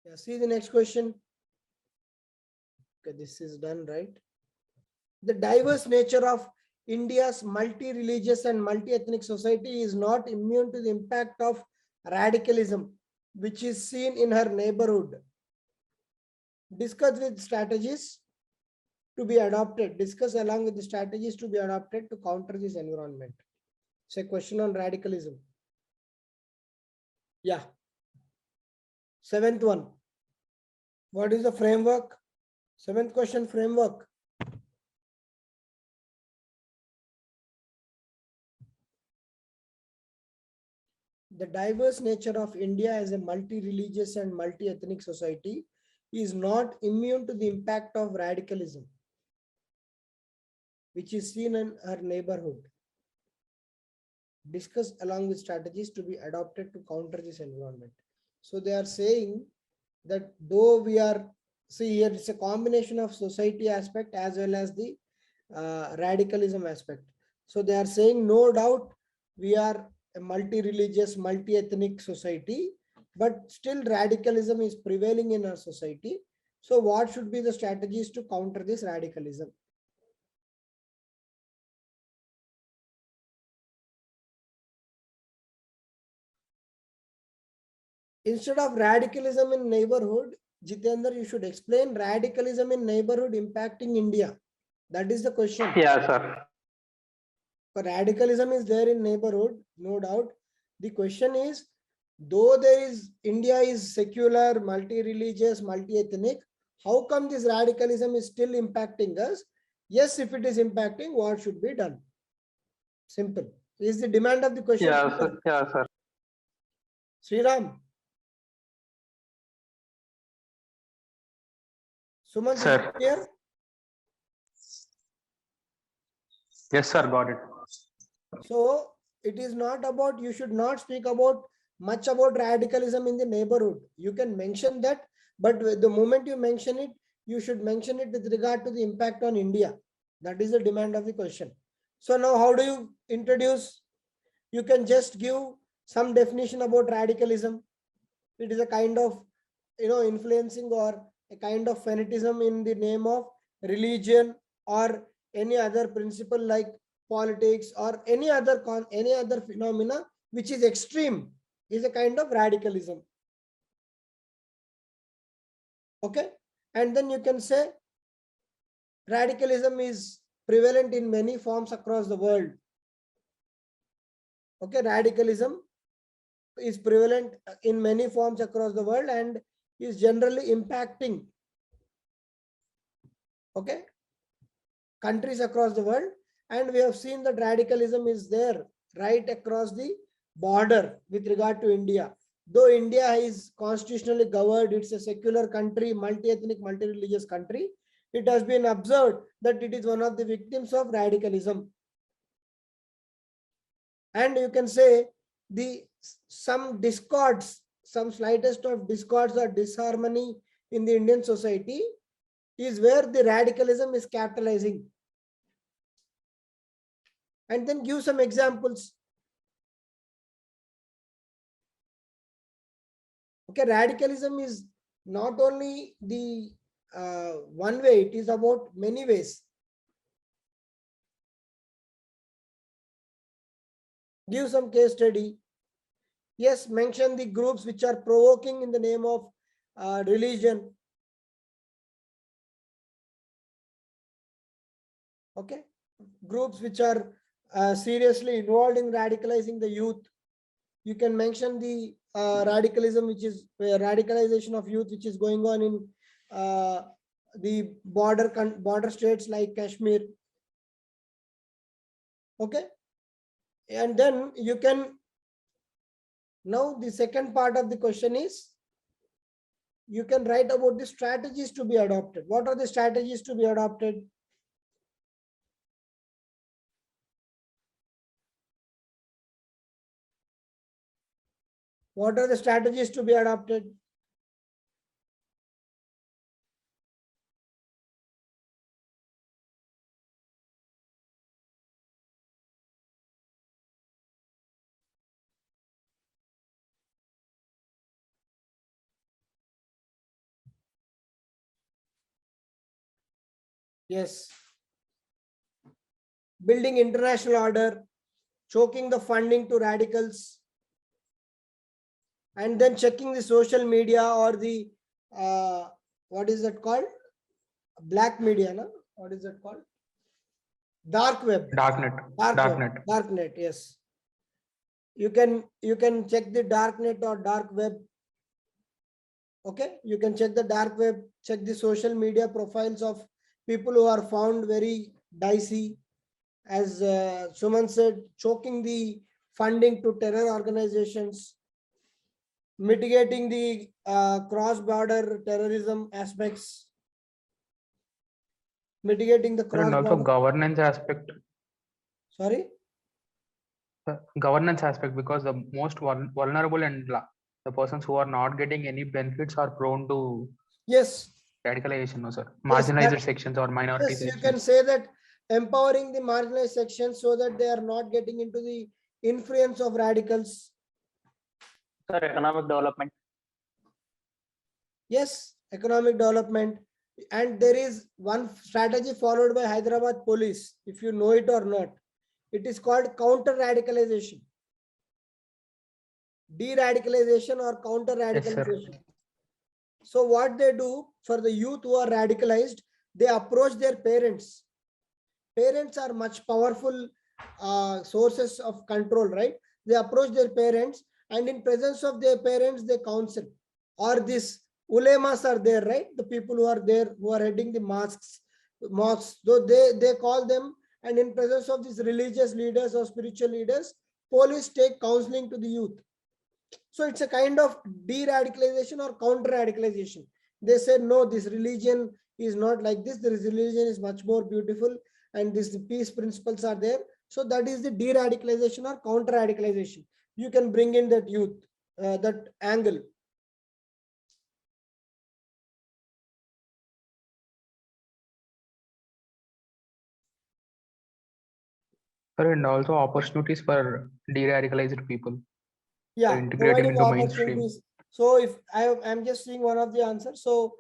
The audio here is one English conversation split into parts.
Yeah, see the next question. Okay, this is done, right? The diverse nature of India's multi-religious and multi-ethnic society is not immune to the impact of radicalism, which is seen in her neighborhood. Discuss with strategies to be adopted. Discuss along with the strategies to be adopted to counter this environment. It's a question on radicalism. Yeah. Seventh one. What is the framework? Seventh question, framework. The diverse nature of India as a multi-religious and multi-ethnic society is not immune to the impact of radicalism, which is seen in her neighborhood. Discuss along with strategies to be adopted to counter this environment. So they are saying that though we are, see here it's a combination of society aspect as well as the radicalism aspect. So they are saying no doubt we are a multi-religious, multi-ethnic society, but still radicalism is prevailing in our society. So what should be the strategies to counter this radicalism? Instead of radicalism in neighborhood, Jitendra, you should explain radicalism in neighborhood impacting India. That is the question. Yeah, sir. Radicalism is there in neighborhood, no doubt. The question is, though there is India is secular, multi-religious, multi-ethnic, how come this radicalism is still impacting us? Yes, if it is impacting, what should be done? Simple. Is the demand of the question? Yeah, sir. Yeah, sir. Sriram. Sumant, is it Sir. clear? Yes, sir. Got it. So it is not about, you should not speak about much about radicalism in the neighborhood. You can mention that, but the moment you mention it, you should mention it with regard to the impact on India. That is the demand of the question. So now how do you introduce? You can just give some definition about radicalism. It is a kind of, influencing or a kind of fanatism in the name of religion or any other principle like politics or any other phenomena which is extreme is a kind of radicalism. Okay, and then you can say radicalism is prevalent in many forms across the world. Okay, radicalism is prevalent in many forms across the world and is generally impacting, okay, countries across the world. And we have seen that radicalism is there right across the border with regard to India. Though India is constitutionally governed, it's a secular country, multi-ethnic, multi-religious country, it has been observed that it is one of the victims of radicalism. And you can say some discords, some slightest of discords or disharmony in the Indian society is where the radicalism is capitalizing. And then give some examples. Okay, radicalism is not only the one way, it is about many ways. Give some case study. Yes, mention the groups which are provoking in the name of religion. Okay, groups which are seriously involved in radicalizing the youth. You can mention the radicalism, which is radicalization of youth, which is going on in the border states like Kashmir. Okay, and then you can, now the second part of the question is, you can write about the strategies to be adopted. What are the strategies to be adopted? What are the strategies to be adopted? Yes. Building international order, choking the funding to radicals, and then checking the social media or the what is that called? Black media, no? What is that called? Dark web. Darknet. Dark web. Darknet. Darknet, yes. You can check the darknet or dark web. Okay, you can check the dark web, check the social media profiles of people who are found very dicey. As Suman said, choking the funding to terror organizations, mitigating the cross-border terrorism aspects, mitigating the Sir, and also cross-border. governance aspect. Sorry. Governance aspect, because the most vulnerable and the persons who are not getting any benefits are prone to Yes. radicalization, no sir. Yes. Marginalized sections or minority Yes, you can sections. say that empowering the marginalized sections so that they are not getting into the influence of radicals. Sir, economic development. Yes, economic development. And there is one strategy followed by Hyderabad police, if you know it or not. It is called counter radicalization. De-radicalization or counter Yes, sir. radicalization. So what they do for the youth who are radicalized, they approach their parents. Parents are much powerful sources of control, right? They approach their parents, and in presence of their parents, they counsel. Or these ulemas are there, right? The people who are there, who are heading the mosques. So they call them, and in presence of these religious leaders or spiritual leaders, police take counseling to the youth. So it's a kind of de-radicalization or counter-radicalization. They said, no, this religion is not like this. This religion is much more beautiful, and this peace principles are there. So that is the de-radicalization or counter-radicalization. You can bring in that youth, that angle. Sir, and also opportunities for de-radicalized people. Yeah, Integrating providing into mainstream. opportunities. So if I'm just seeing one of the answers. So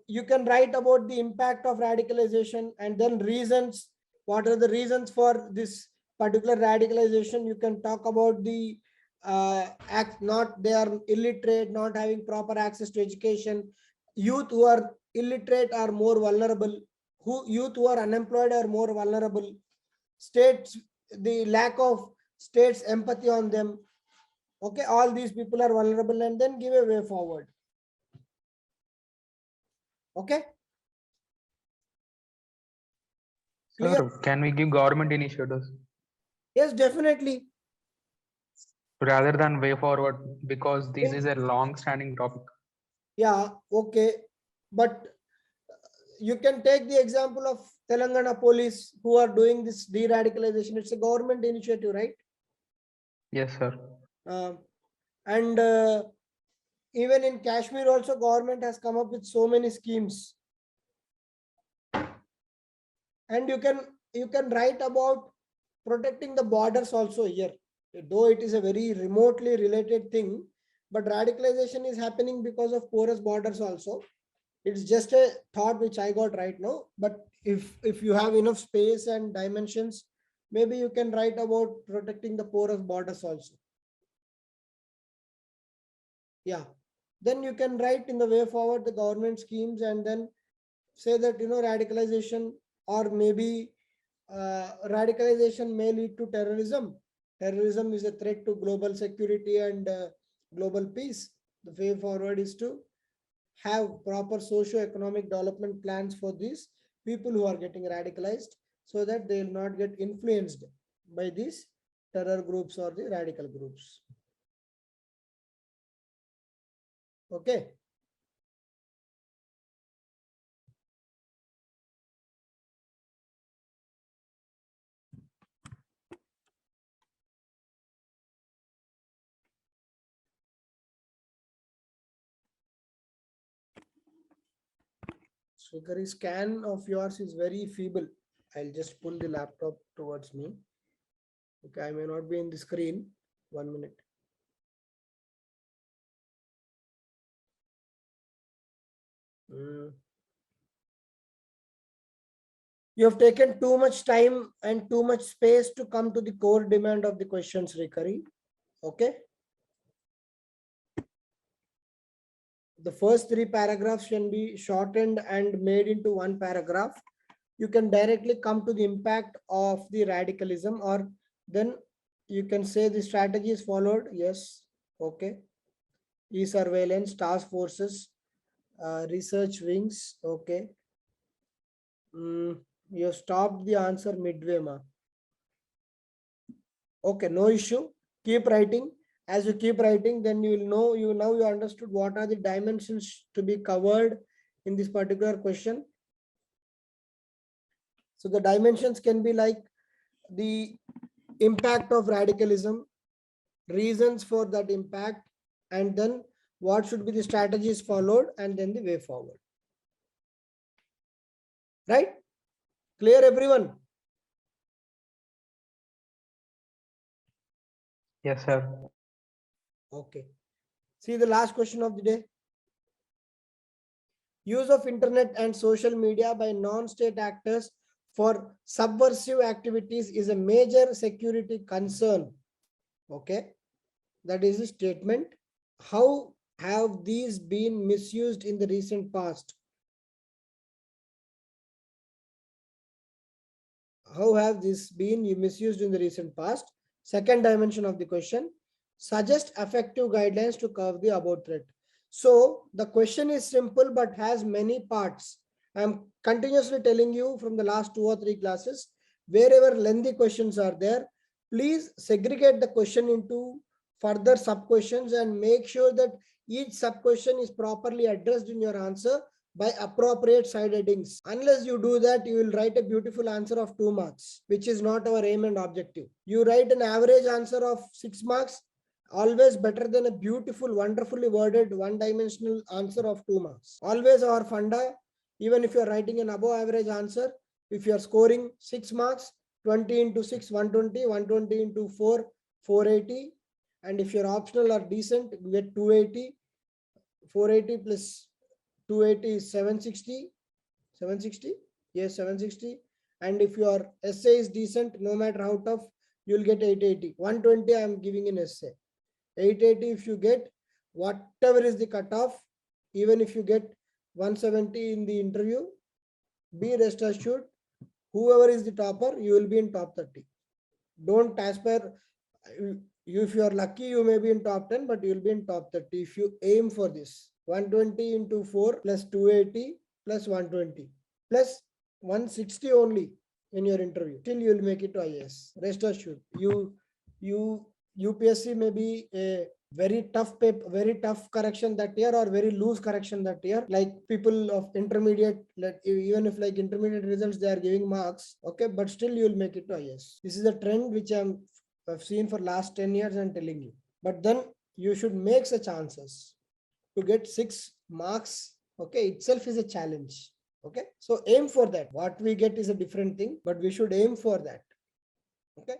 you can write about the impact of radicalization and then reasons. What are the reasons for this particular radicalization? You can talk about the they are illiterate, not having proper access to education. Youth who are illiterate are more vulnerable. Youth who are unemployed are more vulnerable. States, the lack of states empathy on them. Okay, all these people are vulnerable, and then give a way forward. Okay. Clear? Sir, can we give government initiatives Yes, definitely. rather than way forward, because this is a long-standing topic? Yeah, okay. But you can take the example of Telangana police who are doing this de-radicalization. It's a government initiative, right? Yes, sir. And even in Kashmir also, government has come up with so many schemes. And you can write about protecting the borders also here, though it is a very remotely related thing, but radicalization is happening because of porous borders also. It's just a thought which I got right now, but if you have enough space and dimensions, maybe you can write about protecting the porous borders also. Yeah, then you can write in the way forward the government schemes, and then say that radicalization, or maybe radicalization may lead to terrorism. Terrorism is a threat to global security and global peace. The way forward is to have proper socio-economic development plans for these people who are getting radicalized, so that they will not get influenced by these terror groups or the radical groups. Okay. Swiggery scan of yours is very feeble. I'll just pull the laptop towards me. Okay, I may not be in the screen. 1 minute. You have taken too much time and too much space to come to the core demand of the questions, Rikari. Okay. The first 3 paragraphs can be shortened and made into 1 paragraph. You can directly come to the impact of the radicalism, or then you can say the strategy is followed. Yes. Okay. E-surveillance, task forces, research wings. Okay. You have stopped the answer midway, ma. Okay, no issue. Keep writing. As you keep writing, then you will know, you understood what are the dimensions to be covered in this particular question. So the dimensions can be like the impact of radicalism, reasons for that impact, and then what should be the strategies followed, and then the way forward. Right? Clear, everyone? Yes, sir. Okay. See the last question of the day. Use of internet and social media by non-state actors for subversive activities is a major security concern. Okay, that is a statement. How have these been misused in the recent past? How have these been misused in the recent past? Second dimension of the question, suggest effective guidelines to curb the above threat. So the question is simple but has many parts. I'm continuously telling you from the last 2 or 3 classes, wherever lengthy questions are there, please segregate the question into further sub questions and make sure that each sub question is properly addressed in your answer by appropriate side headings. Unless you do that, you will write a beautiful answer of 2 marks, which is not our aim and objective. You write an average answer of 6 marks, always better than a beautiful, wonderfully worded, one-dimensional answer of 2 marks. Always our funda, even if you are writing an above average answer, if you are scoring 6 marks, 20 into 6, 120, 120 into 4, 480. And if you're optional or decent, you get 280, 480 plus 280 is 760. 760? Yes, 760. And if your essay is decent, no matter how tough, you'll get 880. 120 I am giving in essay. 880 if you get, whatever is the cutoff, even if you get 170 in the interview, be rest assured, whoever is the topper, you will be in top 30. Don't aspire. If you are lucky, you may be in top 10, but you will be in top 30 if you aim for this. 120 into 4 plus 280 plus 120 plus 160 only in your interview. Till you will make it to IAS. Rest assured. UPSC may be a very tough paper, very tough correction that year, or very loose correction that year. Like people of intermediate, even if like intermediate results, they are giving marks. Okay, but still you will make it to IAS. This is a trend which I've seen for last 10 years and telling you. But then you should make such answers. To get 6 marks, okay, itself is a challenge. Okay, so aim for that. What we get is a different thing, but we should aim for that. Okay.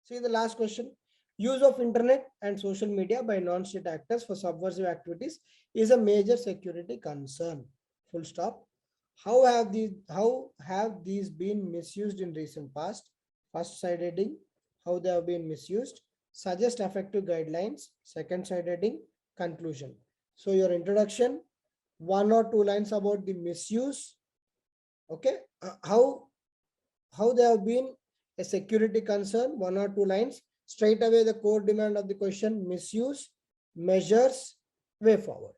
See the last question. Use of internet and social media by non-state actors for subversive activities is a major security concern. Full stop. How have these been misused in recent past? First side heading, how they have been misused. Suggest effective guidelines. Second side heading, conclusion. So your introduction, 1 or 2 lines about the misuse. Okay, how they have been a security concern, 1 or 2 lines. Straight away the core demand of the question, misuse, measures, way forward.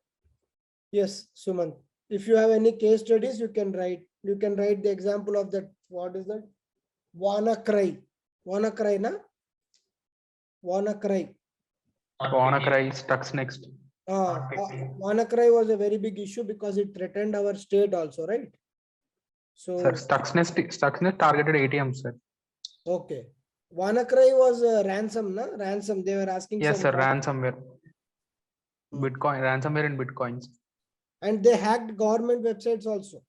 Yes, Sumant. If you have any case studies, you can write the example of that. What is that? WannaCry. WannaCry, na? WannaCry. WannaCry stuck next. WannaCry was a very big issue because it threatened our state also, right? So, Sir, Stuxnet targeted ATM, sir. okay. WannaCry was a ransom, na? Ransom. They were asking. Yes, some sir. Ransomware. Hmm. Bitcoin, ransomware in Bitcoins. And they hacked government websites also.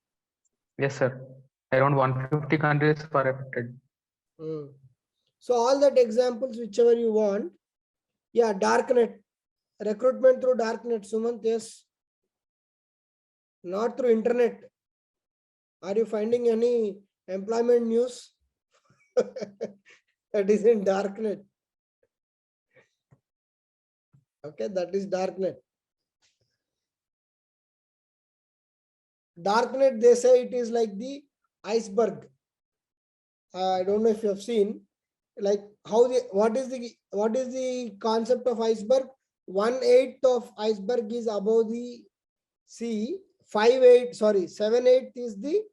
Yes, sir. Around 150 countries were affected. So all that examples, whichever you want. Yeah, darknet. Recruitment through darknet, Sumant, yes. Not through internet. Are you finding any employment news? That is in darknet. Okay, that is darknet. Darknet, they say it is like the iceberg. I don't know if you have seen, like what is the concept of iceberg? 1/8 of iceberg is above the sea. 7/8 is the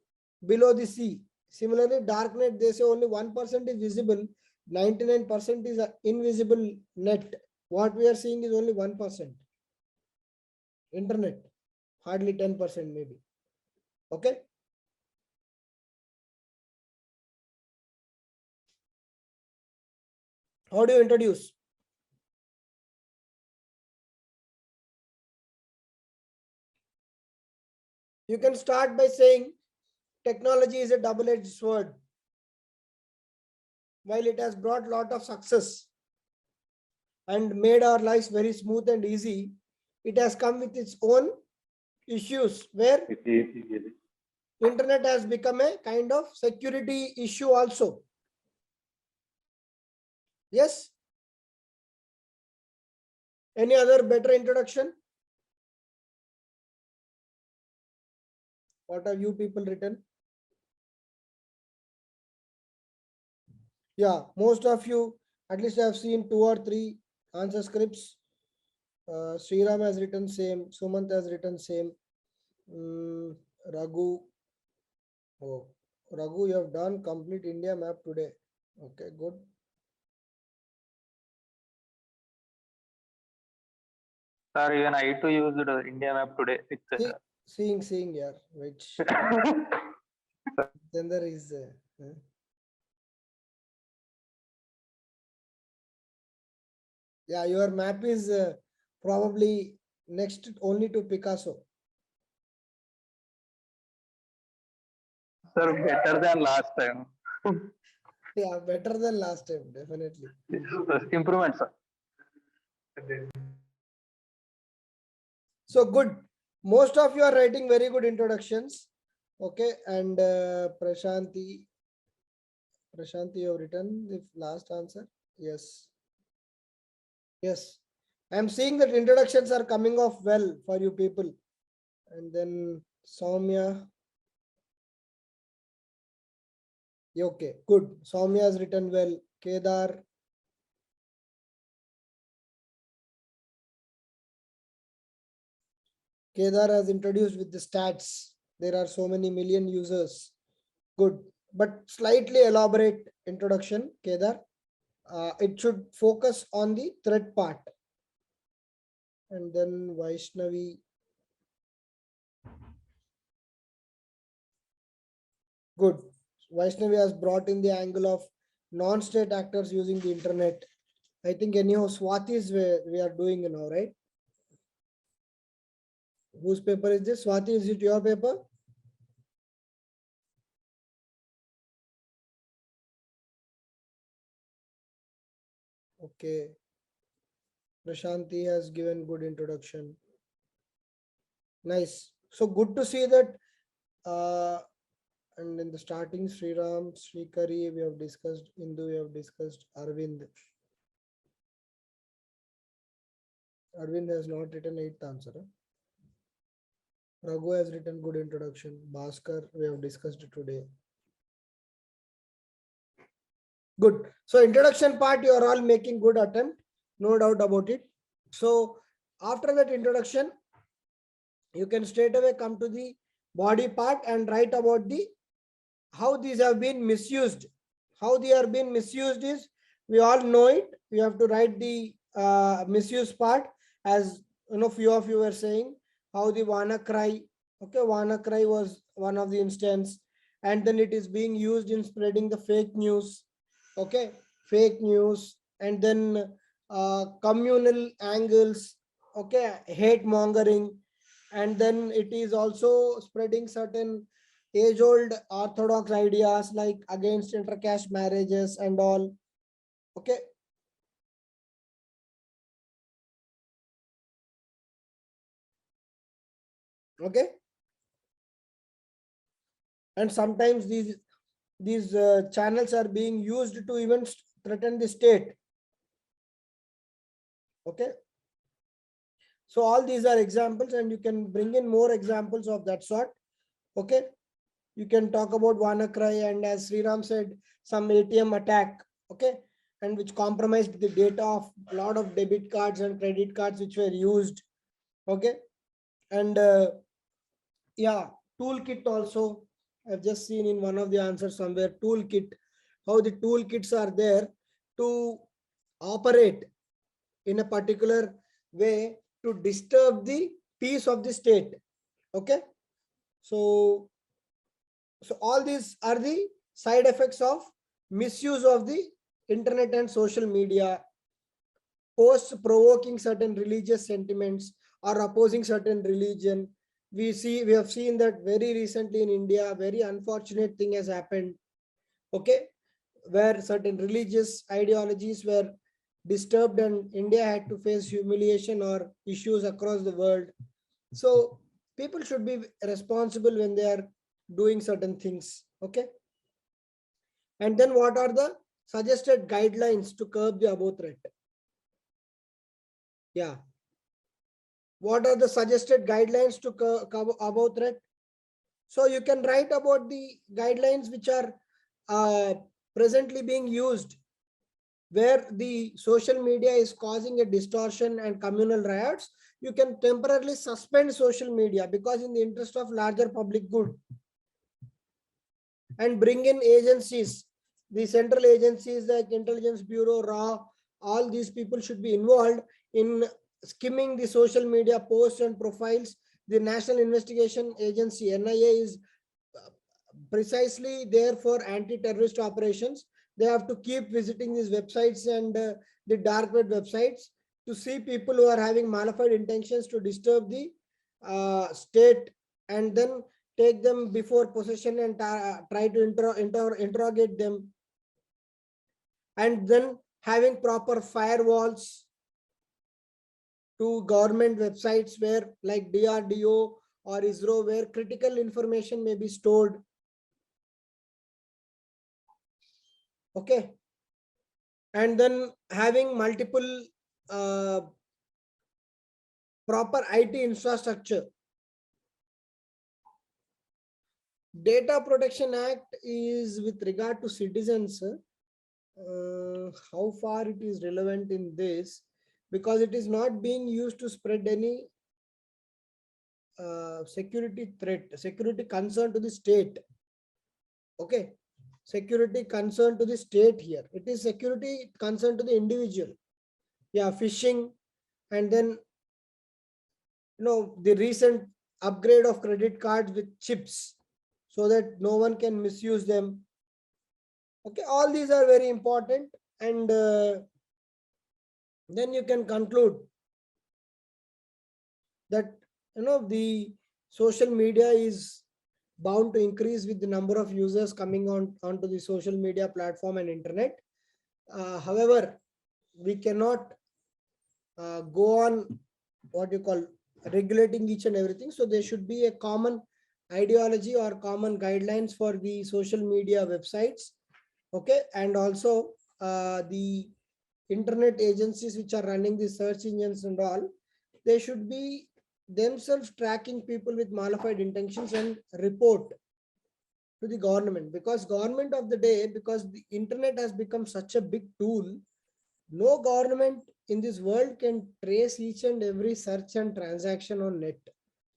below the sea. Similarly, darknet, they say only 1% is visible, 99% is invisible net. What we are seeing is only 1%. Internet, hardly 10% maybe. Okay. How do you introduce? You can start by saying technology is a double-edged sword. While it has brought a lot of success and made our lives very smooth and easy, it has come with its own issues where internet has become a kind of security issue also. Yes. Any other better introduction? What have you people written? Yeah, most of you, at least I have seen 2 or 3 answer scripts. Sriram has written same, Sumant has written same. Raghu. Oh, Raghu, you have done complete India map today. Okay, good. Sir, even I too used the India map today. It's Seeing, yeah, which then there is. Yeah, your map is probably next only to Picasso. Sir, better than last time. Yeah, better than last time, definitely. Improvement, sir. So good. Most of you are writing very good introductions. Okay, and Prashanti, you have written the last answer. Yes. Yes. I'm seeing that introductions are coming off well for you people. And then Soumya. Okay, good. Soumya has written well. Kedar. Kedar has introduced with the stats. There are so many million users. Good. But slightly elaborate introduction, Kedar. It should focus on the threat part. And then Vaishnavi. Good. Vaishnavi has brought in the angle of non-state actors using the internet. I think anyhow Swati is where we are doing now, right? Whose paper is this? Swati, is it your paper? Okay. Prashanti has given good introduction. Nice. So good to see that. And in the starting, Sriram, Srikari, we have discussed, Indu, we have discussed, Arvind. Arvind has not written eighth answer. Huh? Raghu has written good introduction. Bhaskar, we have discussed it today. Good. So introduction part, you are all making good attempt. No doubt about it. So after that introduction, you can straight away come to the body part and write about the how these have been misused. How they are being misused is, we all know it. We have to write the misuse part, as you know, few of you were saying how the WannaCry. Okay, WannaCry was one of the instance, and then it is being used in spreading the fake news. Okay, fake news, and then communal angles. Okay, hate mongering, and then it is also spreading certain age-old orthodox ideas like against intercaste marriages and all. Okay. Okay. And sometimes these channels are being used to even threaten the state. Okay. So all these are examples, and you can bring in more examples of that sort. Okay. You can talk about WannaCry, and as Sriram said, some ATM attack. Okay. And which compromised the data of a lot of debit cards and credit cards which were used. Okay. And yeah, toolkit also. I've just seen in one of the answers somewhere, toolkit, how the toolkits are there to operate in a particular way to disturb the peace of the state. Okay. So all these are the side effects of misuse of the internet and social media. Posts provoking certain religious sentiments or opposing certain religion. We have seen that very recently in India, very unfortunate thing has happened. Okay, where certain religious ideologies were disturbed and India had to face humiliation or issues across the world. So people should be responsible when they are doing certain things. Okay. And then what are the suggested guidelines to curb the above threat? Yeah. What are the suggested guidelines to cover above threat? So you can write about the guidelines which are presently being used, where the social media is causing a distortion and communal riots. You can temporarily suspend social media because in the interest of larger public good, and bring in agencies, the central agencies like Intelligence Bureau, RAW. All these people should be involved in skimming the social media posts and profiles. The National Investigation Agency, NIA, is precisely there for anti-terrorist operations. They have to keep visiting these websites and the dark web websites to see people who are having malified intentions to disturb the state, and then take them before possession and try to interrogate them. And then having proper firewalls to government websites where like DRDO or ISRO, where critical information may be stored. Okay. And then having multiple proper IT infrastructure. Data Protection Act is with regard to citizens. How far it is relevant in this, because it is not being used to spread any security threat, security concern to the state. Okay. Security concern to the state here. It is security concern to the individual. Yeah, phishing, and then the recent upgrade of credit cards with chips so that no one can misuse them. Okay, all these are very important, and then you can conclude that the social media is bound to increase with the number of users coming onto the social media platform and internet. However, we cannot go on what you call regulating each and everything. So there should be a common ideology or common guidelines for the social media websites. Okay, and also the internet agencies which are running the search engines and all, they should be themselves tracking people with malified intentions and report to the government, because government of the day, because the internet has become such a big tool, no government in this world can trace each and every search and transaction on net.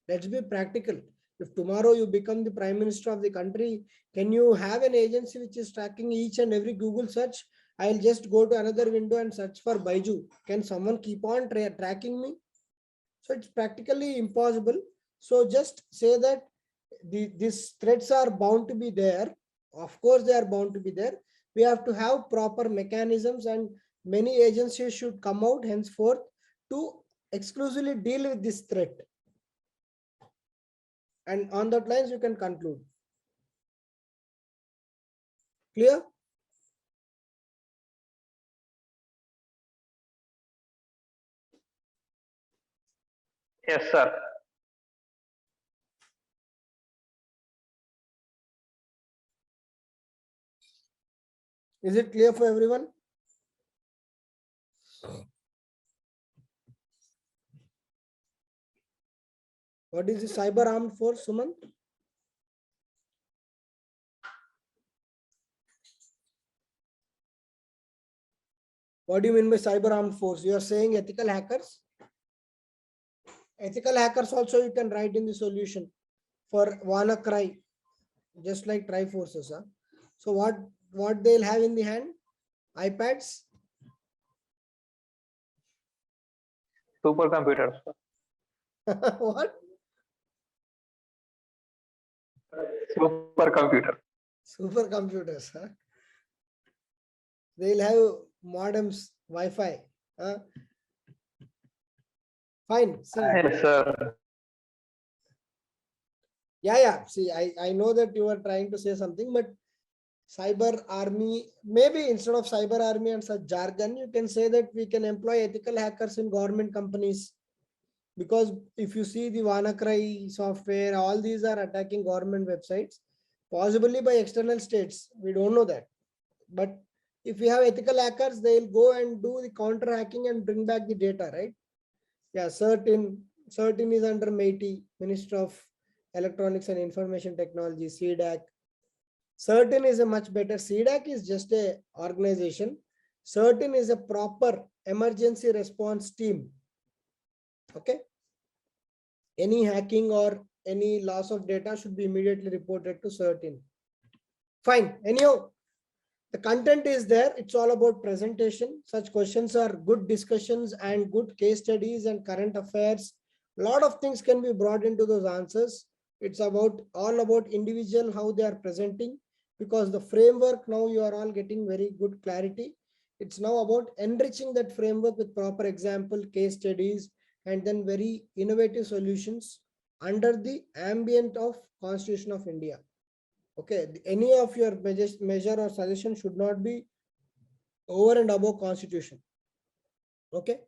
Let's be practical. If tomorrow you become the prime minister of the country, can you have an agency which is tracking each and every Google search? I'll just go to another window and search for Baiju. Can someone keep on tracking me? So it's practically impossible. So just say that these threats are bound to be there. Of course, they are bound to be there. We have to have proper mechanisms, and many agencies should come out henceforth to exclusively deal with this threat. And on that lines, you can conclude. Clear? Yes, sir. Is it clear for everyone? What is the cyber armed force, Suman? What do you mean by cyber armed force? You are saying ethical hackers? Ethical hackers also you can write in the solution for WannaCry, just like Triforces. Huh? So what they'll have in the hand? iPads? Supercomputers. What? Supercomputer. Supercomputers. Huh? They'll have modems, Wi-Fi. Huh? Fine. See. Yes, sir. Yeah. See, I know that you are trying to say something, but cyber army, maybe instead of cyber army and such jargon, you can say that we can employ ethical hackers in government companies. Because if you see the WannaCry software, all these are attacking government websites, possibly by external states. We don't know that. But if we have ethical hackers, they'll go and do the counter hacking and bring back the data, right? Yeah, certain is under MeitY, Minister of Electronics and Information Technology, CDAC. Certain is a much better. CDAC is just a organization. Certain is a proper emergency response team. Okay. Any hacking or any loss of data should be immediately reported to Certain. Fine. Anyhow, the content is there. It's all about presentation. Such questions are good discussions and good case studies and current affairs. A lot of things can be brought into those answers. It's all about individual, how they are presenting, because the framework now you are all getting very good clarity. It's now about enriching that framework with proper example, case studies, and then very innovative solutions under the ambient of Constitution of India. Okay, any of your measure or suggestion should not be over and above Constitution. Okay.